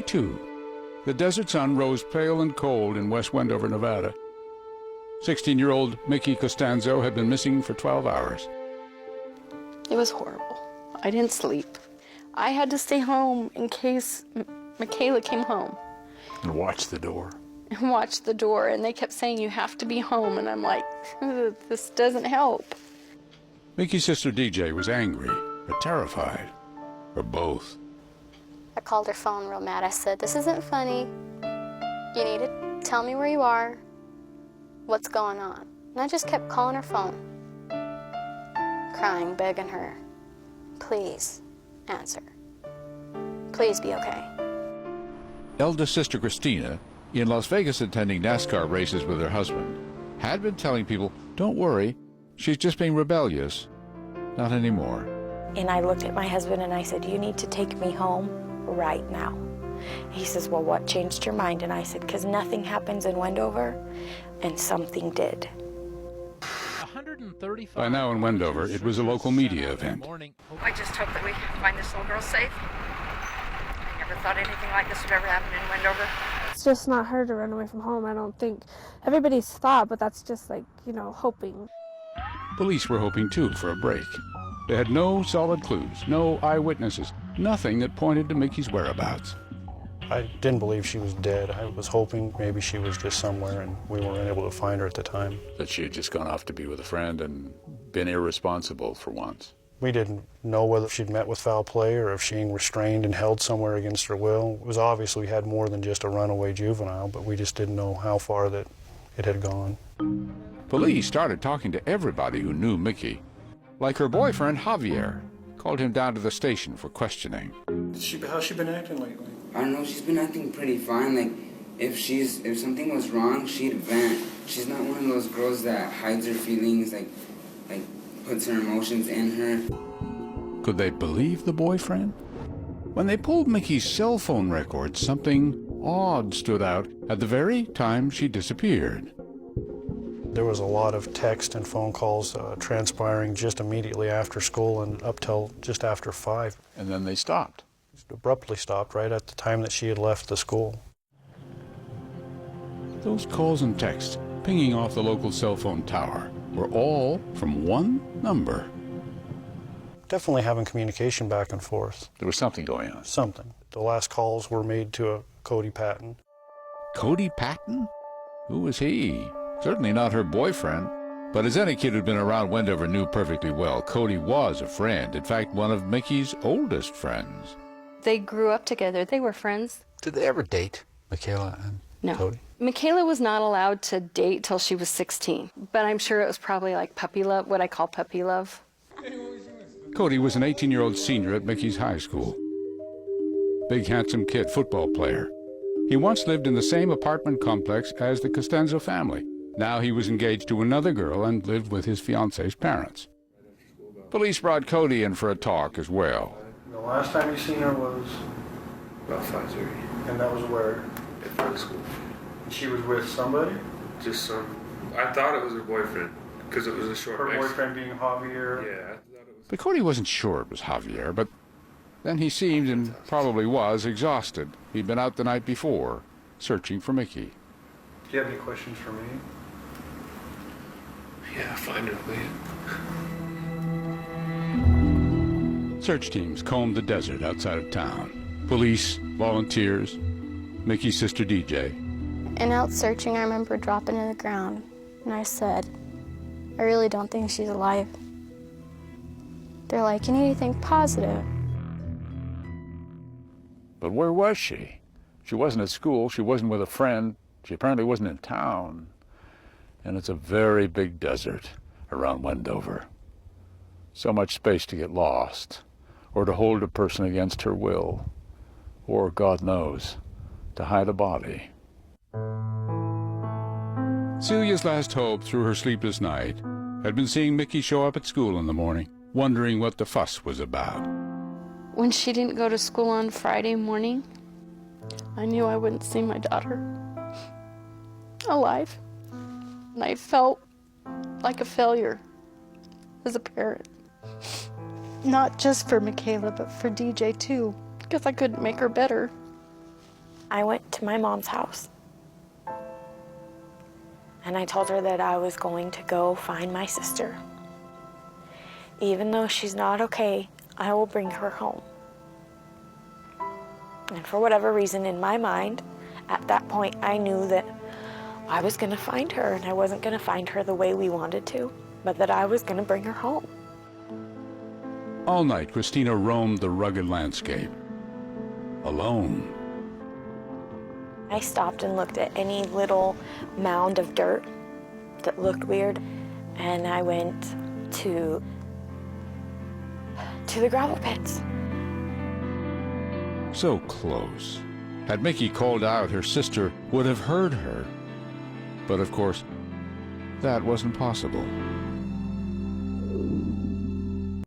2. The desert sun rose pale and cold in West Wendover, Nevada. 16-year-old Mickey Costanzo had been missing for 12 hours. It was horrible. I didn't sleep. I had to stay home in case Michaela came home. And watch the door. And watch the door, and they kept saying, you have to be home, and I'm like, this doesn't help. Mickey's sister DJ was angry, but terrified, or both. I called her phone real mad. I said, this isn't funny. You need to tell me where you are, what's going on. And I just kept calling her phone, crying, begging her, please answer. Please be okay. Eldest sister Christina, in Las Vegas attending NASCAR races with her husband, had been telling people, don't worry, she's just being rebellious. Not anymore. And I looked at my husband and I said, you need to take me home right now. He says, well, what changed your mind? And I said, because nothing happens in Wendover, and something did. By now in Wendover, it was a local media event. I just hope that we find this little girl safe. I never thought anything like this would ever happen in Wendover. It's just not her to run away from home, I don't think. Everybody's thought, but that's just like, hoping. Police were hoping, too, for a break. They had no solid clues, no eyewitnesses, nothing that pointed to Mickey's whereabouts. I didn't believe she was dead. I was hoping maybe she was just somewhere and we weren't able to find her at the time. That she had just gone off to be with a friend and been irresponsible for once. We didn't know whether she'd met with foul play or if she was restrained and held somewhere against her will. It was obvious we had more than just a runaway juvenile, but we just didn't know how far that it had gone. Police started talking to everybody who knew Mickey. Like her boyfriend, Javier, called him down to the station for questioning. How's she been acting lately? I don't know, she's been acting pretty fine. Like, if something was wrong, she'd vent. She's not one of those girls that hides her feelings, like puts her emotions in her. Could they believe the boyfriend? When they pulled Mickey's cell phone records, something odd stood out at the very time she disappeared. There was a lot of text and phone calls transpiring just immediately after school and up till just after 5. And then they stopped. Just abruptly stopped right at the time that she had left the school. Those calls and texts pinging off the local cell phone tower were all from one number. Definitely having communication back and forth. There was something going on. Something. The last calls were made to a Cody Patton. Cody Patton? Who was he? Certainly not her boyfriend. But as any kid who'd been around Wendover knew perfectly well, Cody was a friend. In fact, one of Mickey's oldest friends. They grew up together. They were friends. Did they ever date, Michaela and Cody? Michaela was not allowed to date till she was 16, but I'm sure it was probably like puppy love, what I call puppy love. Cody was an 18-year-old senior at Mickey's high school. Big, handsome kid, football player. He once lived in the same apartment complex as the Costanzo family. Now he was engaged to another girl and lived with his fiance's parents. Police brought Cody in for a talk as well. The last time you seen her was? About 5:30. And that was where? At Florida school. And she was with somebody? Just I thought it was her boyfriend, because it was a short Her boyfriend being Javier? Yeah, I thought it was. But Cody wasn't sure it was Javier, but then he seemed, and probably was, exhausted. He'd been out the night before, searching for Mickey. Do you have any questions for me? Yeah, find her, will you? Search teams combed the desert outside of town. Police, volunteers, Mickey's sister DJ. And out searching, I remember dropping to the ground, and I said, I really don't think she's alive. They're like, you need to think positive. But where was she? She wasn't at school, she wasn't with a friend, she apparently wasn't in town. And it's a very big desert around Wendover. So much space to get lost, or to hold a person against her will, or, God knows, to hide a body. Celia's last hope through her sleepless night had been seeing Mickey show up at school in the morning, wondering what the fuss was about. When she didn't go to school on Friday morning, I knew I wouldn't see my daughter alive. And I felt like a failure as a parent. Not just for Michaela, but for DJ too, because I couldn't make her better. I went to my mom's house and I told her that I was going to go find my sister. Even though she's not okay, I will bring her home. And for whatever reason in my mind, at that point, I knew that I was going to find her, and I wasn't going to find her the way we wanted to, but that I was going to bring her home. All night, Christina roamed the rugged landscape, alone. I stopped and looked at any little mound of dirt that looked weird, and I went to the gravel pits. So close. Had Mickey called out, her sister would have heard her. But of course, that wasn't possible.